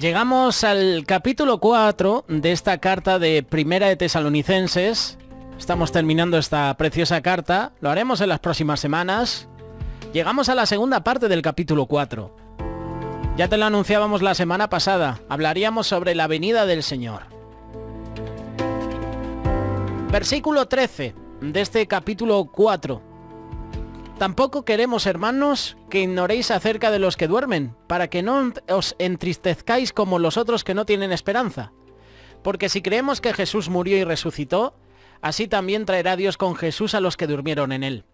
Llegamos al capítulo 4 de esta carta de Primera de Tesalonicenses. Estamos terminando esta preciosa carta, lo haremos en las próximas semanas. Llegamos a la segunda parte del capítulo 4. Ya te lo anunciábamos la semana pasada, hablaríamos sobre la venida del Señor. Versículo 13 de este capítulo 4. Tampoco queremos, hermanos, que ignoréis acerca de los que duermen, para que no os entristezcáis como los otros que no tienen esperanza. Porque si creemos que Jesús murió y resucitó, así también traerá Dios con Jesús a los que durmieron en él.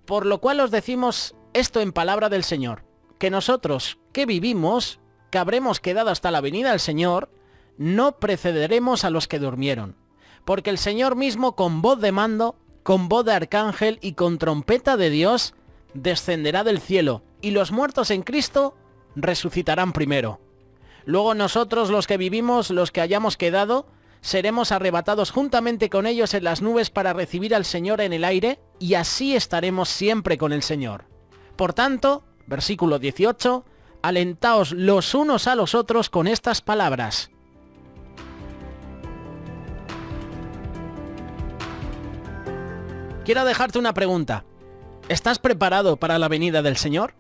Por lo cual os decimos esto en palabra del Señor, que nosotros, que vivimos, que habremos quedado hasta la venida del Señor, no precederemos a los que durmieron. Porque el Señor mismo, con voz de mando, con voz de arcángel y con trompeta de Dios, descenderá del cielo, y los muertos en Cristo resucitarán primero. Luego nosotros, los que vivimos, los que hayamos quedado, seremos arrebatados juntamente con ellos en las nubes para recibir al Señor en el aire, y así estaremos siempre con el Señor. Por tanto, versículo 18, alentaos los unos a los otros con estas palabras. Quiero dejarte una pregunta. ¿Estás preparado para la venida del Señor?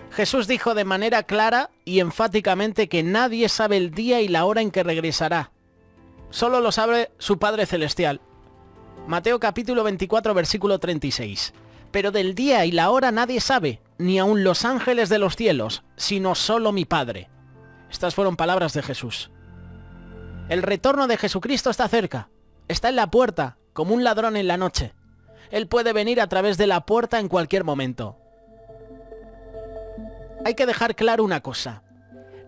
Jesús dijo de manera clara y enfáticamente que nadie sabe el día y la hora en que regresará. Solo lo sabe su Padre Celestial. Mateo capítulo 24, versículo 36. Pero del día y la hora nadie sabe, ni aun los ángeles de los cielos, sino solo mi Padre. Estas fueron palabras de Jesús. El retorno de Jesucristo está cerca. Está en la puerta, como un ladrón en la noche. Él puede venir a través de la puerta en cualquier momento. Hay que dejar claro una cosa.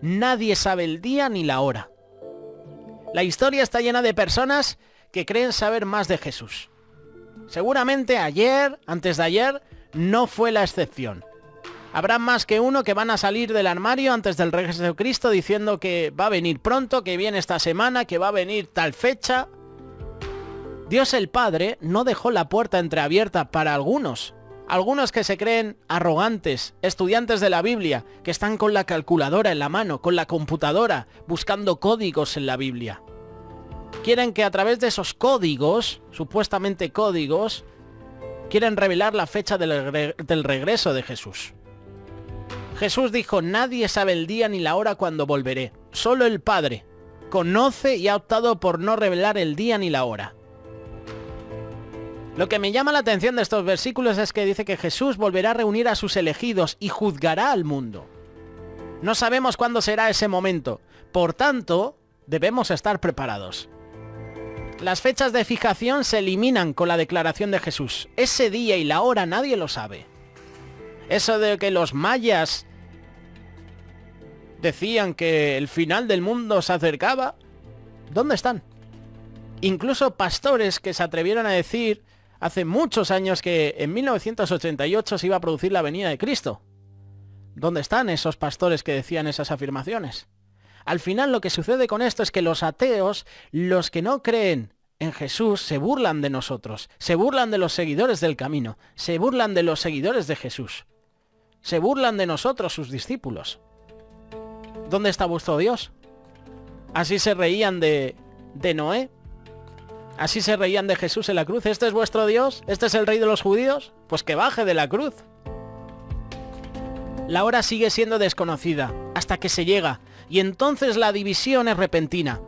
Nadie sabe el día ni la hora. La historia está llena de personas que creen saber más de Jesús. Seguramente ayer, antes de ayer, no fue la excepción. Habrá más que uno que van a salir del armario antes del regreso de Cristo diciendo que va a venir pronto, que viene esta semana, que va a venir tal fecha. Dios el Padre no dejó la puerta entreabierta para algunos que se creen arrogantes, estudiantes de la Biblia, que están con la calculadora en la mano, con la computadora, buscando códigos en la Biblia. Quieren que a través de esos códigos, supuestamente códigos, quieren revelar la fecha del regreso de Jesús. Jesús dijo, nadie sabe el día ni la hora cuando volveré. Solo el Padre conoce y ha optado por no revelar el día ni la hora. Lo que me llama la atención de estos versículos es que dice que Jesús volverá a reunir a sus elegidos y juzgará al mundo. No sabemos cuándo será ese momento, por tanto, debemos estar preparados. Las fechas de fijación se eliminan con la declaración de Jesús. Ese día y la hora nadie lo sabe. Eso de que los mayas decían que el final del mundo se acercaba, ¿dónde están? Incluso pastores que se atrevieron a decir hace muchos años que en 1988 se iba a producir la venida de Cristo. ¿Dónde están esos pastores que decían esas afirmaciones? Al final lo que sucede con esto es que los ateos, los que no creen en Jesús, se burlan de nosotros, se burlan de los seguidores del camino, se burlan de los seguidores de Jesús, se burlan de nosotros, sus discípulos. ¿Dónde está vuestro Dios? Así se reían de Noé. Así se reían de Jesús en la cruz. ¿Este es vuestro Dios? ¿Este es el rey de los judíos? Pues que baje de la cruz. La hora sigue siendo desconocida hasta que se llega, y entonces la división es repentina.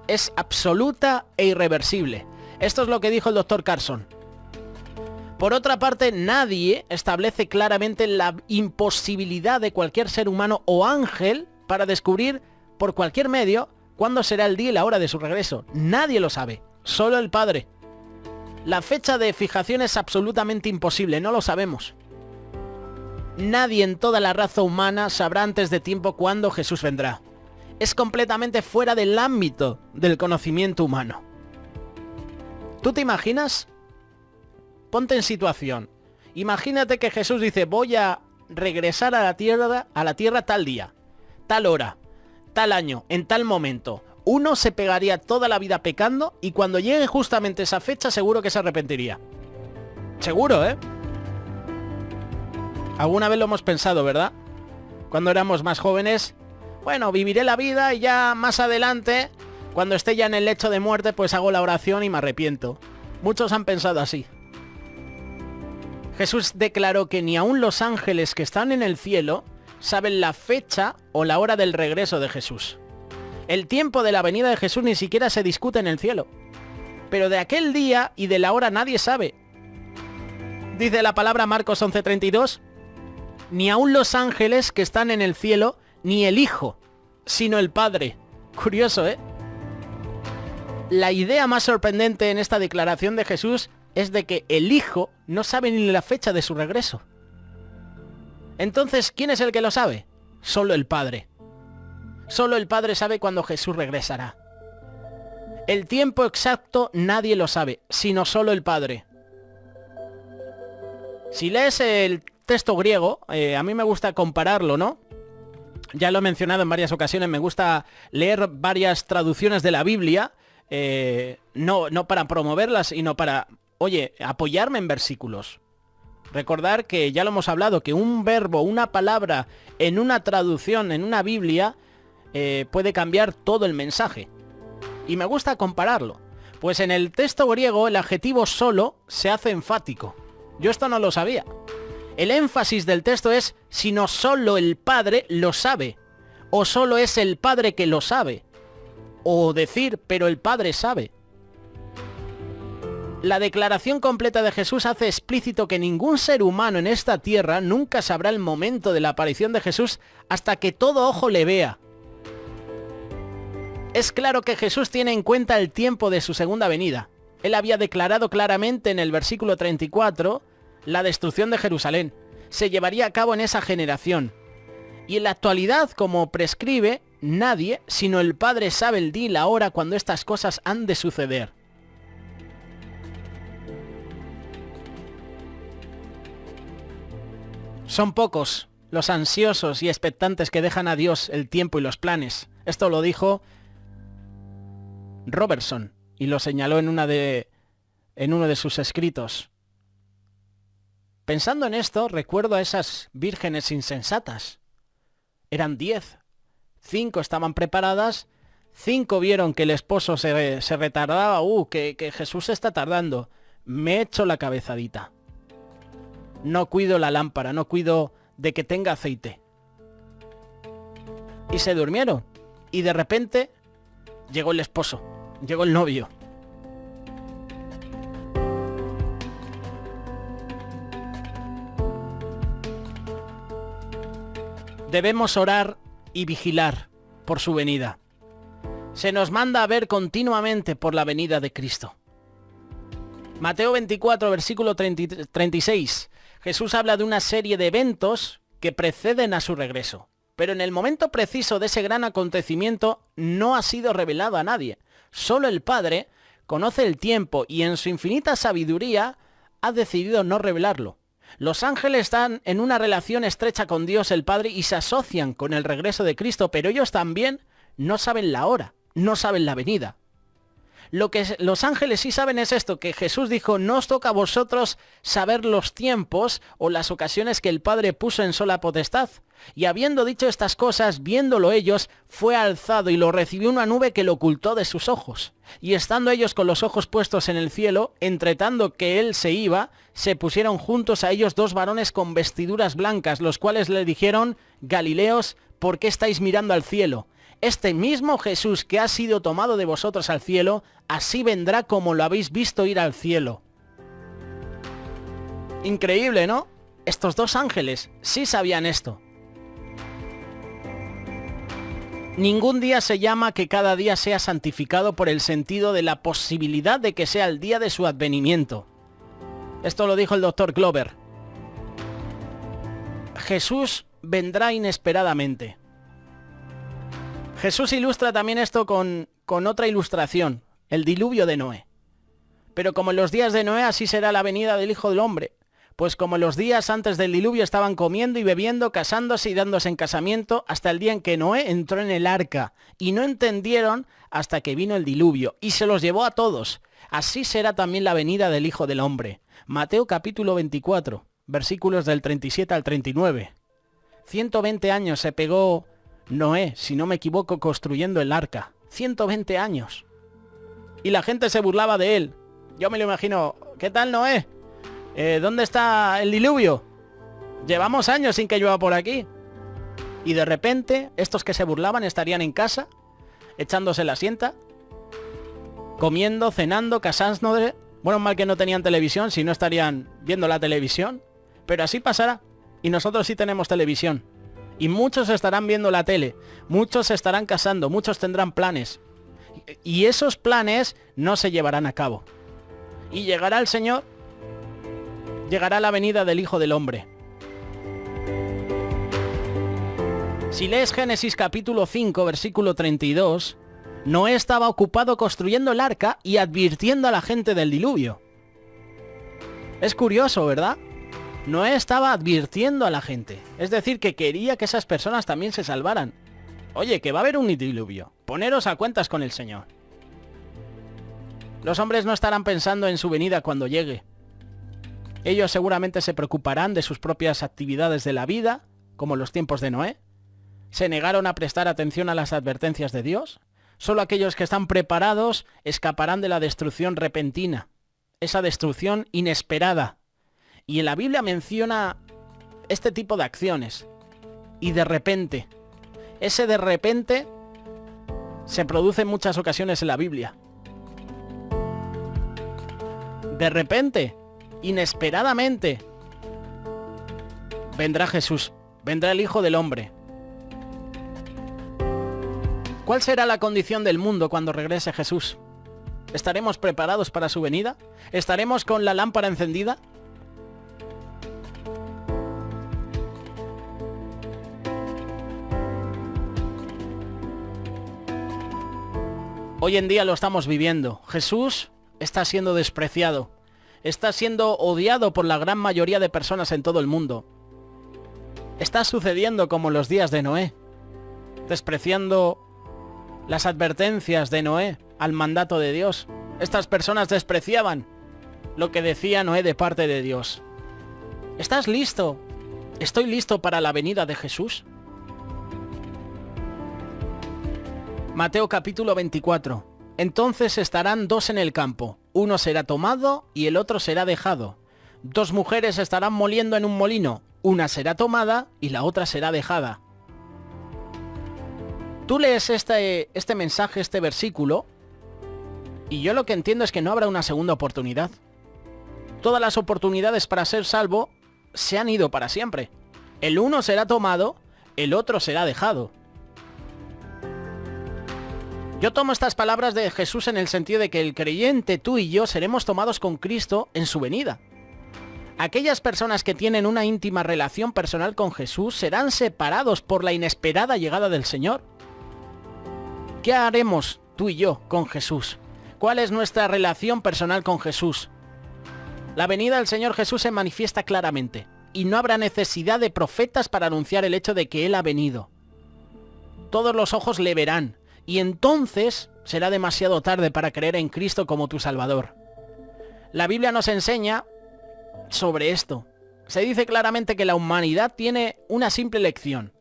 Es absoluta e irreversible. Esto es lo que dijo el Dr. Carson. Por otra parte, nadie establece claramente la imposibilidad de cualquier ser humano o ángel para descubrir por cualquier medio cuándo será el día y la hora de su regreso. Nadie lo sabe, solo el Padre. La fecha de fijación es absolutamente imposible, no lo sabemos. Nadie en toda la raza humana sabrá antes de tiempo cuándo Jesús vendrá. Es completamente fuera del ámbito del conocimiento humano. ¿Tú te imaginas? Ponte en situación. Imagínate que Jesús dice, voy a regresar a la tierra tal día, tal hora, tal año, en tal momento. Uno se pegaría toda la vida pecando y cuando llegue justamente esa fecha seguro que se arrepentiría. Seguro, ¿eh? Alguna vez lo hemos pensado, ¿verdad? cuando éramos más jóvenes, bueno, viviré la vida y ya más adelante, cuando esté ya en el lecho de muerte, pues hago la oración y me arrepiento. Muchos han pensado así. Jesús declaró que ni aun los ángeles que están en el cielo saben la fecha o la hora del regreso de Jesús. El tiempo de la venida de Jesús ni siquiera se discute en el cielo. Pero de aquel día y de la hora nadie sabe. Dice la palabra Marcos 11:32, ni aun los ángeles que están en el cielo, ni el Hijo, sino el Padre. Curioso, ¿eh? La idea más sorprendente en esta declaración de Jesús es de que el Hijo no sabe ni la fecha de su regreso. Entonces, ¿quién es el que lo sabe? Solo el Padre. Solo el Padre sabe cuándo Jesús regresará. El tiempo exacto nadie lo sabe, sino solo el Padre. Si lees el texto griego, a mí me gusta compararlo, ¿no? Ya lo he mencionado en varias ocasiones, me gusta leer varias traducciones de la Biblia, no para promoverlas, sino para, oye, apoyarme en versículos. Recordar que ya lo hemos hablado, que un verbo, una palabra en una traducción, en una Biblia, puede cambiar todo el mensaje. Y me gusta compararlo. Pues en el texto griego el adjetivo solo se hace enfático. Yo esto no lo sabía. El énfasis del texto es sino solo el Padre lo sabe. O solo es el Padre que lo sabe. O decir, pero el Padre sabe. La declaración completa de Jesús hace explícito que ningún ser humano en esta tierra nunca sabrá el momento de la aparición de Jesús hasta que todo ojo le vea. Es claro que Jesús tiene en cuenta el tiempo de su segunda venida. Él había declarado claramente en el versículo 34, la destrucción de Jerusalén se llevaría a cabo en esa generación. Y en la actualidad, como prescribe, nadie, sino el Padre sabe el día y la hora cuando estas cosas han de suceder. Son pocos los ansiosos y expectantes que dejan a Dios el tiempo y los planes. Esto lo dijo Robertson y lo señaló en uno de sus escritos. Pensando en esto, recuerdo a esas vírgenes insensatas. Eran 10. 5 estaban preparadas, 5 vieron que el esposo se retardaba. Que Jesús se está tardando. Me echo la cabezadita. No cuido la lámpara, no cuido de que tenga aceite. Y se durmieron. Y de repente llegó el esposo, llegó el novio. Debemos orar y vigilar por su venida. Se nos manda a ver continuamente por la venida de Cristo. Mateo 24, versículo 36. Jesús habla de una serie de eventos que preceden a su regreso. Pero en el momento preciso de ese gran acontecimiento no ha sido revelado a nadie. Solo el Padre conoce el tiempo y en su infinita sabiduría ha decidido no revelarlo. Los ángeles están en una relación estrecha con Dios el Padre y se asocian con el regreso de Cristo, pero ellos también no saben la hora, no saben la venida. Lo que los ángeles sí saben es esto, que Jesús dijo, no os toca a vosotros saber los tiempos o las ocasiones que el Padre puso en sola potestad. Y habiendo dicho estas cosas, viéndolo ellos, fue alzado y lo recibió una nube que lo ocultó de sus ojos. Y estando ellos con los ojos puestos en el cielo, entretanto que él se iba, se pusieron juntos a ellos 2 varones con vestiduras blancas, los cuales le dijeron, Galileos, ¿por qué estáis mirando al cielo? Este mismo Jesús que ha sido tomado de vosotros al cielo, así vendrá como lo habéis visto ir al cielo. Increíble, ¿no? Estos 2 ángeles sí sabían esto. Ningún día se llama que cada día sea santificado por el sentido de la posibilidad de que sea el día de su advenimiento. Esto lo dijo el doctor Glover. Jesús vendrá inesperadamente. Jesús ilustra también esto con otra ilustración, el diluvio de Noé. Pero como en los días de Noé, así será la venida del Hijo del Hombre. Pues como en los días antes del diluvio estaban comiendo y bebiendo, casándose y dándose en casamiento, hasta el día en que Noé entró en el arca. Y no entendieron hasta que vino el diluvio, y se los llevó a todos. Así será también la venida del Hijo del Hombre. Mateo capítulo 24, versículos del 37 al 39. 120 años se pegó Noé, si no me equivoco, construyendo el arca. 120 años. Y la gente se burlaba de él. Yo me lo imagino. ¿Qué tal, Noé? ¿Dónde está el diluvio? Llevamos años sin que llueva por aquí. Y de repente, estos que se burlaban estarían en casa, echándose la sienta, comiendo, cenando, casándose. Bueno, mal que no tenían televisión, si no estarían viendo la televisión. Pero así pasará. Y nosotros sí tenemos televisión. Y muchos estarán viendo la tele. Muchos se estarán casando. Muchos tendrán planes. Y esos planes no se llevarán a cabo. Y llegará el Señor. Llegará la venida del Hijo del Hombre. Si lees Génesis capítulo 5, versículo 32, Noé estaba ocupado construyendo el arca y advirtiendo a la gente del diluvio. Es curioso, ¿verdad? Noé estaba advirtiendo a la gente. Es decir, que quería que esas personas también se salvaran. Oye, que va a haber un diluvio. Poneros a cuentas con el Señor. Los hombres no estarán pensando en su venida cuando llegue. Ellos seguramente se preocuparán de sus propias actividades de la vida, como los tiempos de Noé. ¿Se negaron a prestar atención a las advertencias de Dios? Solo aquellos que están preparados escaparán de la destrucción repentina, esa destrucción inesperada. Y en la Biblia menciona este tipo de acciones. Y de repente, ese de repente se produce en muchas ocasiones en la Biblia. De repente, inesperadamente, vendrá Jesús, vendrá el Hijo del Hombre. ¿Cuál será la condición del mundo cuando regrese Jesús? ¿Estaremos preparados para su venida? ¿Estaremos con la lámpara encendida? Hoy en día lo estamos viviendo. Jesús está siendo despreciado. Está siendo odiado por la gran mayoría de personas en todo el mundo. Está sucediendo como en los días de Noé, despreciando las advertencias de Noé al mandato de Dios. Estas personas despreciaban lo que decía Noé de parte de Dios. ¿Estás listo? ¿Estoy listo para la venida de Jesús? Mateo capítulo 24. Entonces estarán dos en el campo. Uno será tomado y el otro será dejado. Dos mujeres estarán moliendo en un molino. Una será tomada y la otra será dejada. Tú lees este mensaje, este versículo, y yo lo que entiendo es que no habrá una segunda oportunidad. Todas las oportunidades para ser salvo se han ido para siempre. El uno será tomado, el otro será dejado. Yo tomo estas palabras de Jesús en el sentido de que el creyente, tú y yo, seremos tomados con Cristo en su venida. Aquellas personas que tienen una íntima relación personal con Jesús serán separados por la inesperada llegada del Señor. ¿Qué haremos tú y yo con Jesús? ¿Cuál es nuestra relación personal con Jesús? La venida del Señor Jesús se manifiesta claramente y no habrá necesidad de profetas para anunciar el hecho de que Él ha venido. Todos los ojos le verán. Y entonces será demasiado tarde para creer en Cristo como tu Salvador. La Biblia nos enseña sobre esto. Se dice claramente que la humanidad tiene una simple elección.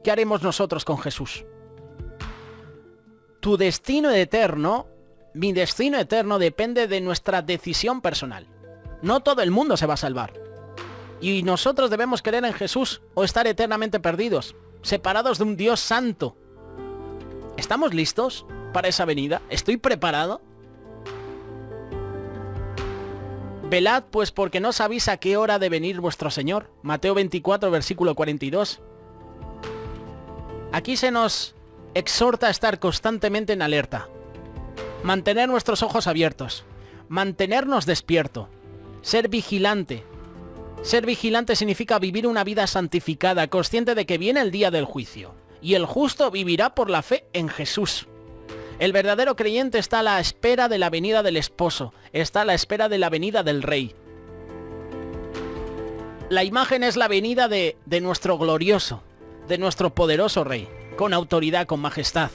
¿Qué haremos nosotros con Jesús? Tu destino eterno, mi destino eterno depende de nuestra decisión personal. No todo el mundo se va a salvar. Y nosotros debemos creer en Jesús o estar eternamente perdidos, separados de un Dios santo. ¿Estamos listos para esa venida? ¿Estoy preparado? Velad pues porque no sabéis a qué hora de venir vuestro Señor. Mateo 24, versículo 42. Aquí se nos exhorta a estar constantemente en alerta. Mantener nuestros ojos abiertos. Mantenernos despierto. Ser vigilante. Ser vigilante significa vivir una vida santificada, consciente de que viene el día del juicio. Y el justo vivirá por la fe en Jesús. El verdadero creyente está a la espera de la venida del esposo, está a la espera de la venida del rey. La imagen es la venida de nuestro glorioso, de nuestro poderoso rey, con autoridad, con majestad.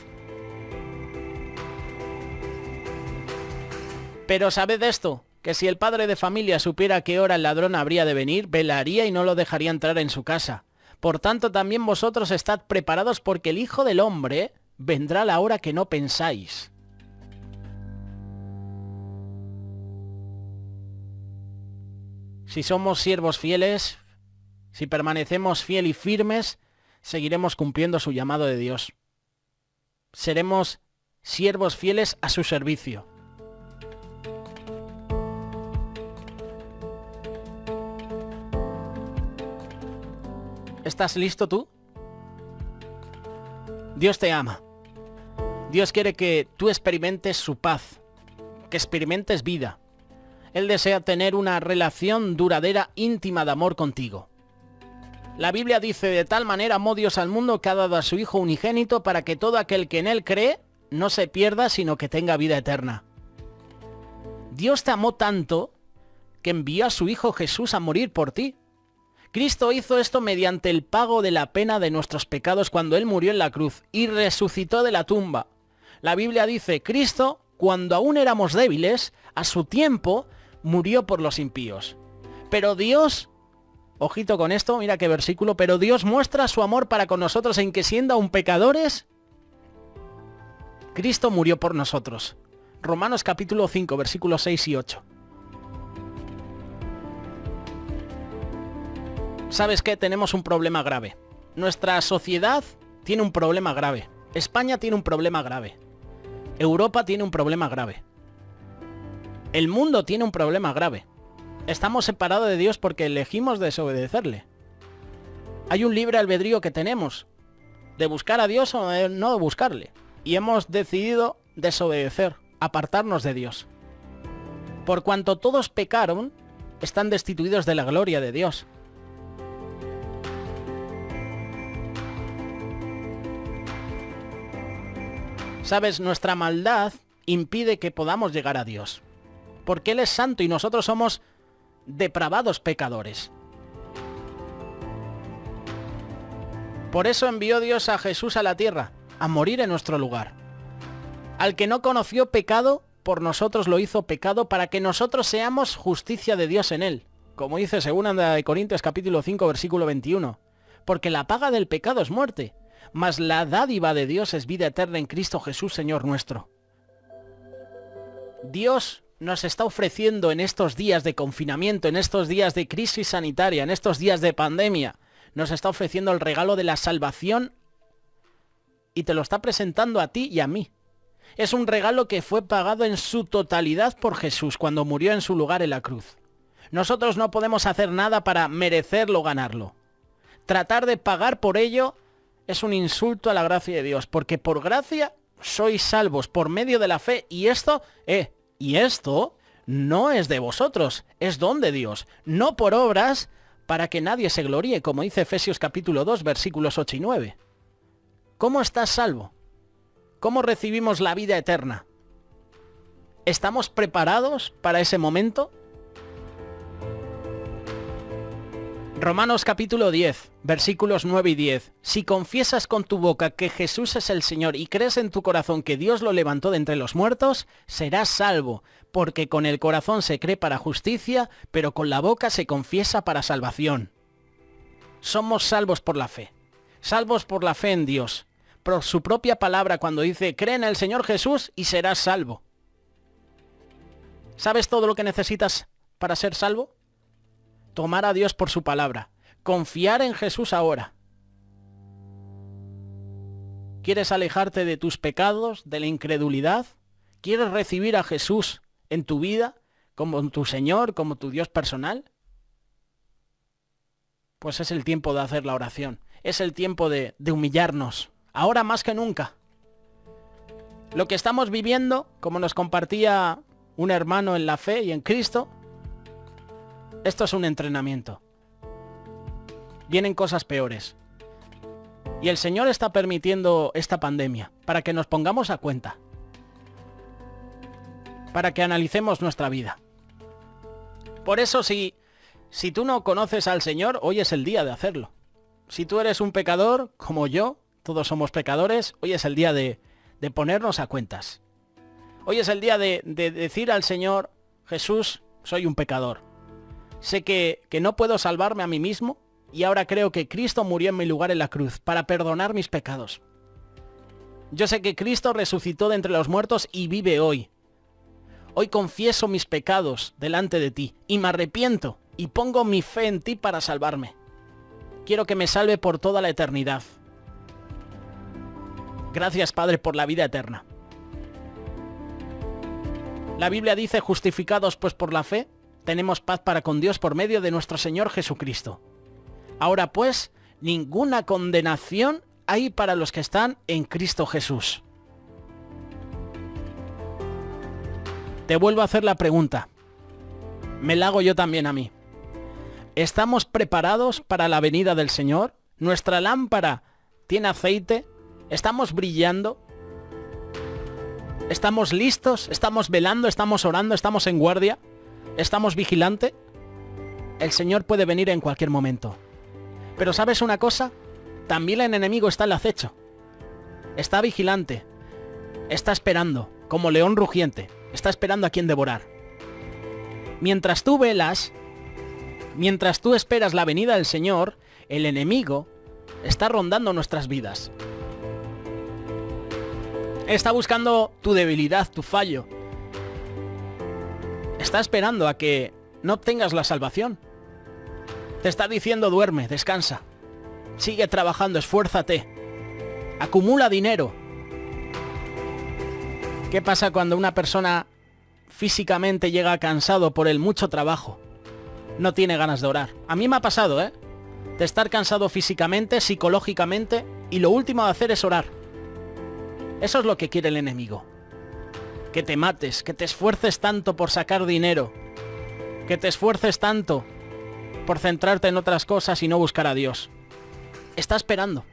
Pero sabed esto, que si el padre de familia supiera a qué hora el ladrón habría de venir, velaría y no lo dejaría entrar en su casa. Por tanto, también vosotros estad preparados, porque el Hijo del Hombre vendrá a la hora que no pensáis. Si somos siervos fieles, si permanecemos fieles y firmes, seguiremos cumpliendo su llamado de Dios. Seremos siervos fieles a su servicio. ¿Estás listo tú? Dios te ama. Dios quiere que tú experimentes su paz, que experimentes vida. Él desea tener una relación duradera, íntima de amor contigo. La Biblia dice: de tal manera amó Dios al mundo que ha dado a su Hijo unigénito para que todo aquel que en Él cree no se pierda, sino que tenga vida eterna. Dios te amó tanto que envió a su Hijo Jesús a morir por ti. Cristo hizo esto mediante el pago de la pena de nuestros pecados cuando Él murió en la cruz y resucitó de la tumba. La Biblia dice: Cristo, cuando aún éramos débiles, a su tiempo murió por los impíos. Pero Dios, ojito con esto, mira qué versículo, pero Dios muestra su amor para con nosotros en que, siendo aún pecadores, Cristo murió por nosotros. Romanos capítulo 5, versículos 6 y 8. ¿Sabes qué? Tenemos un problema grave. Nuestra sociedad tiene un problema grave. España tiene un problema grave. Europa tiene un problema grave. El mundo tiene un problema grave. Estamos separados de Dios porque elegimos desobedecerle. Hay un libre albedrío que tenemos de buscar a Dios o de no buscarle. Y hemos decidido desobedecer, apartarnos de Dios. Por cuanto todos pecaron, están destituidos de la gloria de Dios. Sabes, nuestra maldad impide que podamos llegar a Dios, porque Él es santo y nosotros somos depravados pecadores. Por eso envió Dios a Jesús a la tierra, a morir en nuestro lugar. Al que no conoció pecado, por nosotros lo hizo pecado para que nosotros seamos justicia de Dios en Él. Como dice 2 Corintios capítulo 5, versículo 21. Porque la paga del pecado es muerte, mas la dádiva de Dios es vida eterna en Cristo Jesús, Señor nuestro. Dios nos está ofreciendo en estos días de confinamiento, en estos días de crisis sanitaria, en estos días de pandemia, nos está ofreciendo el regalo de la salvación y te lo está presentando a ti y a mí. Es un regalo que fue pagado en su totalidad por Jesús cuando murió en su lugar en la cruz. Nosotros no podemos hacer nada para merecerlo o ganarlo. Tratar de pagar por ello es un insulto a la gracia de Dios, porque por gracia sois salvos por medio de la fe, y esto no es de vosotros, es don de Dios, no por obras para que nadie se gloríe, como dice Efesios capítulo 2, versículos 8 y 9. ¿Cómo estás salvo? ¿Cómo recibimos la vida eterna? ¿Estamos preparados para ese momento? Romanos capítulo 10, versículos 9 y 10. Si confiesas con tu boca que Jesús es el Señor y crees en tu corazón que Dios lo levantó de entre los muertos, serás salvo, porque con el corazón se cree para justicia, pero con la boca se confiesa para salvación. Somos salvos por la fe en Dios, por su propia palabra cuando dice: cree en el Señor Jesús y serás salvo. ¿Sabes todo lo que necesitas para ser salvo? Tomar a Dios por su palabra. Confiar en Jesús ahora. ¿Quieres alejarte de tus pecados, de la incredulidad? ¿Quieres recibir a Jesús en tu vida como tu Señor, como tu Dios personal? Pues es el tiempo de hacer la oración. Es el tiempo de humillarnos. Ahora más que nunca. Lo que estamos viviendo, como nos compartía un hermano en la fe y en Cristo, esto es un entrenamiento. Vienen cosas peores. Y el Señor está permitiendo esta pandemia para que nos pongamos a cuenta. Para que analicemos nuestra vida. Por eso, si tú no conoces al Señor, hoy es el día de hacerlo. Si tú eres un pecador, como yo, todos somos pecadores, hoy es el día de ponernos a cuentas. Hoy es el día de decir al Señor: Jesús, soy un pecador. Sé que no puedo salvarme a mí mismo, y ahora creo que Cristo murió en mi lugar en la cruz para perdonar mis pecados. Yo sé que Cristo resucitó de entre los muertos y vive hoy. Hoy confieso mis pecados delante de ti y me arrepiento y pongo mi fe en ti para salvarme. Quiero que me salve por toda la eternidad. Gracias, Padre, por la vida eterna. La Biblia dice, justificados pues por la fe, tenemos paz para con Dios por medio de nuestro Señor Jesucristo. Ahora pues, ninguna condenación hay para los que están en Cristo Jesús. Te vuelvo a hacer la pregunta. Me la hago yo también a mí. ¿Estamos preparados para la venida del Señor? ¿Nuestra lámpara tiene aceite? ¿Estamos brillando? ¿Estamos listos? ¿Estamos velando? ¿Estamos orando? ¿Estamos en guardia? ¿Estamos vigilante? El Señor puede venir en cualquier momento. Pero ¿sabes una cosa? También el enemigo está al acecho. Está vigilante. Está esperando, como león rugiente. Está esperando a quien devorar. Mientras tú velas, mientras tú esperas la venida del Señor, el enemigo está rondando nuestras vidas. Está buscando tu debilidad, tu fallo. Está esperando a que no obtengas la salvación. Te está diciendo duerme, descansa. Sigue trabajando, esfuérzate. Acumula dinero. ¿Qué pasa cuando una persona físicamente llega cansado por el mucho trabajo? No tiene ganas de orar. A mí me ha pasado, de estar cansado físicamente, psicológicamente, y lo último de hacer es orar. Eso es lo que quiere el enemigo. Que te mates, que te esfuerces tanto por sacar dinero, que te esfuerces tanto por centrarte en otras cosas y no buscar a Dios. Está esperando.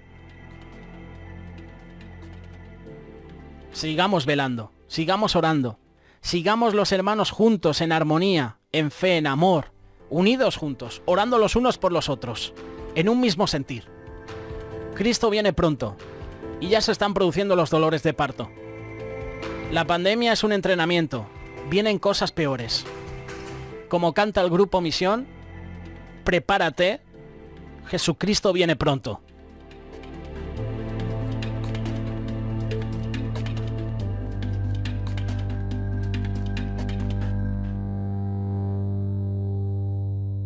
Sigamos velando, sigamos orando, sigamos los hermanos juntos en armonía, en fe, en amor, unidos juntos, orando los unos por los otros, en un mismo sentir. Cristo viene pronto y ya se están produciendo los dolores de parto. La pandemia es un entrenamiento, vienen cosas peores. Como canta el grupo Misión, prepárate, Jesucristo viene pronto.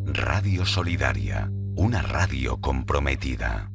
Radio Solidaria, una radio comprometida.